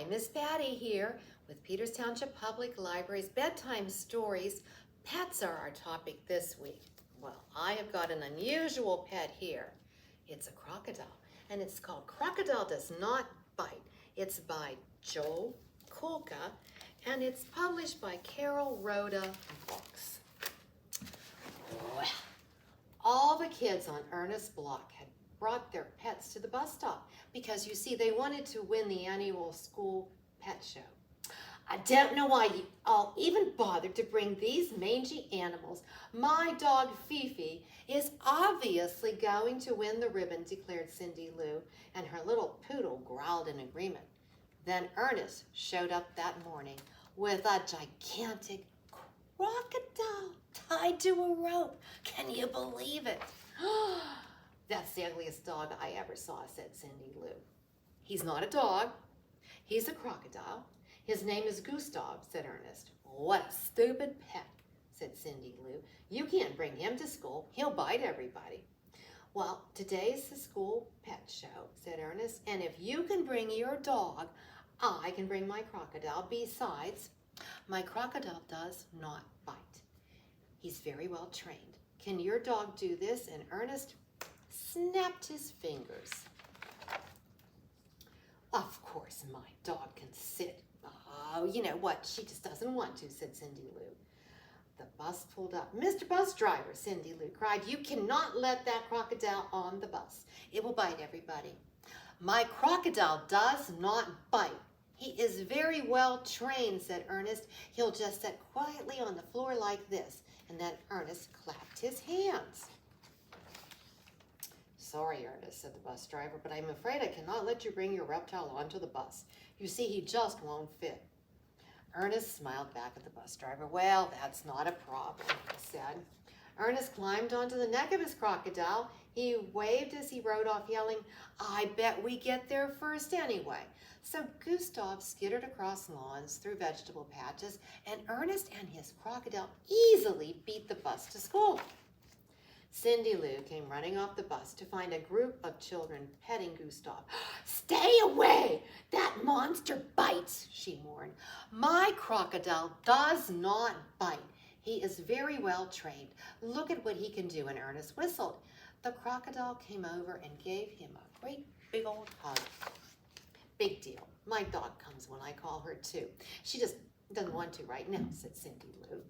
Hi, Miss Patty here with Peters Township Public Library's Bedtime Stories. Pets are our topic this week. Well, I have got an unusual pet here. It's a crocodile, and it's called Crocodile Does Not Bite. It's by Joe Kulka, and it's published by Carolrhoda Books. Well, all the kids on Ernest's block had brought their pets to the bus stop because, you see, they wanted to win the annual school pet show. I don't know why you all even bothered to bring these mangy animals. My dog Fifi is obviously going to win the ribbon, declared Cindy Lou, and her little poodle growled in agreement. Then Ernest showed up that morning with a gigantic crocodile tied to a rope. Can you believe it? That's the ugliest dog I ever saw, said Cindy Lou. He's not a dog. He's a crocodile. His name is Gustav, said Ernest. What a stupid pet, said Cindy Lou. You can't bring him to school. He'll bite everybody. Well, today's the school pet show, said Ernest, and if you can bring your dog, I can bring my crocodile. Besides, my crocodile does not bite. He's very well trained. Can your dog do this? And Ernest snapped his fingers. Of course my dog can sit. Oh, you know what? She just doesn't want to, said Cindy Lou. The bus pulled up. Mr. Bus Driver, Cindy Lou cried, you cannot let that crocodile on the bus. It will bite everybody. My crocodile does not bite. He is very well trained, said Ernest. He'll just sit quietly on the floor like this. And then Ernest clapped his hands. Sorry, Ernest, said the bus driver, but I'm afraid I cannot let you bring your reptile onto the bus. You see, he just won't fit. Ernest smiled back at the bus driver. Well, that's not a problem, he said. Ernest climbed onto the neck of his crocodile. He waved as he rode off, yelling, I bet we get there first anyway. So Gustav skittered across lawns, through vegetable patches, and Ernest and his crocodile easily beat the bus to school. Cindy Lou came running off the bus to find a group of children petting Gustav. Stay away! That monster bites, she warned. My crocodile does not bite. He is very well trained. Look at what he can do, and Ernest whistled. The crocodile came over and gave him a great big old hug. Big deal. My dog comes when I call her too. She just doesn't want to right now, said Cindy Lou.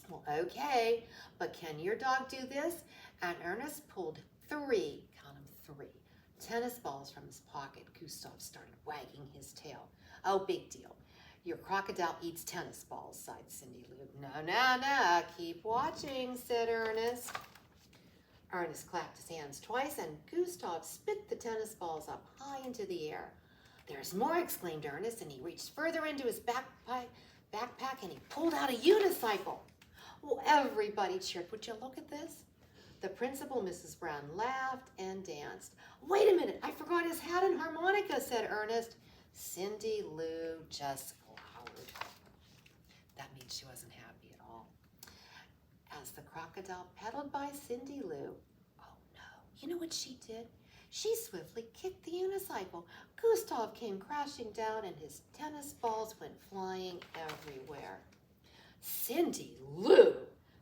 Well, okay, but can your dog do this? And Ernest pulled three, count them three, tennis balls from his pocket. Gustav started wagging his tail. Oh, big deal. Your crocodile eats tennis balls, sighed Cindy Lou. No, keep watching, said Ernest. Ernest clapped his hands twice, and Gustav spit the tennis balls up high into the air. There's more, exclaimed Ernest, and he reached further into his backpack and he pulled out a unicycle. Well, everybody cheered. Would you look at this? The principal, Mrs. Brown, laughed and danced. Wait a minute, I forgot his hat and harmonica, said Ernest. Cindy Lou just glowered. That means she wasn't happy at all. As the crocodile pedaled by Cindy Lou, oh no, you know what she did? She swiftly kicked the unicycle. Gustav came crashing down and his tennis balls went flying everywhere. Cindy Lou,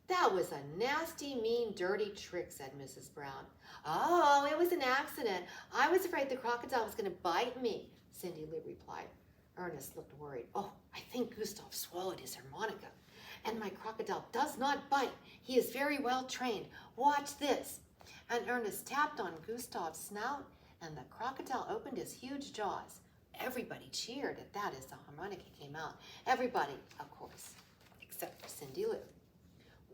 that was a nasty, mean, dirty trick, said Mrs. Brown. Oh, it was an accident. I was afraid the crocodile was going to bite me, Cindy Lou replied. Ernest looked worried. Oh, I think Gustav swallowed his harmonica. And my crocodile does not bite. He is very well trained. Watch this. And Ernest tapped on Gustav's snout, and the crocodile opened his huge jaws. Everybody cheered at that as the harmonica came out. Everybody, of course, except for Cindy Lou.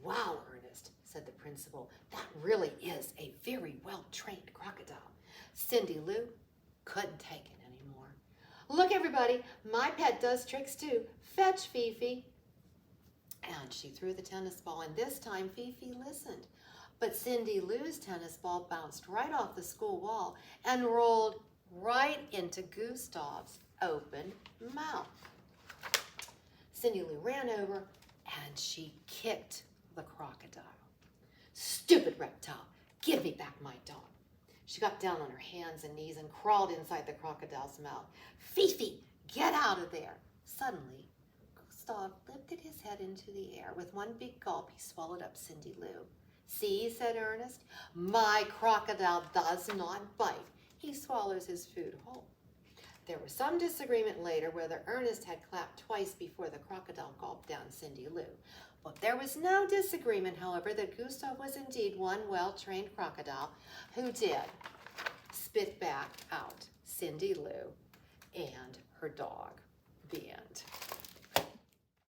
Wow, Ernest, said the principal. That really is a very well-trained crocodile. Cindy Lou couldn't take it anymore. Look, everybody, my pet does tricks too. Fetch, Fifi. And she threw the tennis ball, and this time Fifi listened. But Cindy Lou's tennis ball bounced right off the school wall and rolled right into Gustav's open mouth. Cindy Lou ran over and she kicked the crocodile. Stupid reptile, give me back my dog. She got down on her hands and knees and crawled inside the crocodile's mouth. Fifi, Get out of there. Suddenly, Gustav lifted his head into the air. With one big gulp, he swallowed up Cindy Lou. See, said Ernest, my crocodile does not bite. He swallows his food whole. There was some disagreement later whether Ernest had clapped twice before the crocodile gulped down Cindy Lou. But there was no disagreement, however, that Gustav was indeed one well-trained crocodile who did spit back out Cindy Lou and her dog. The end.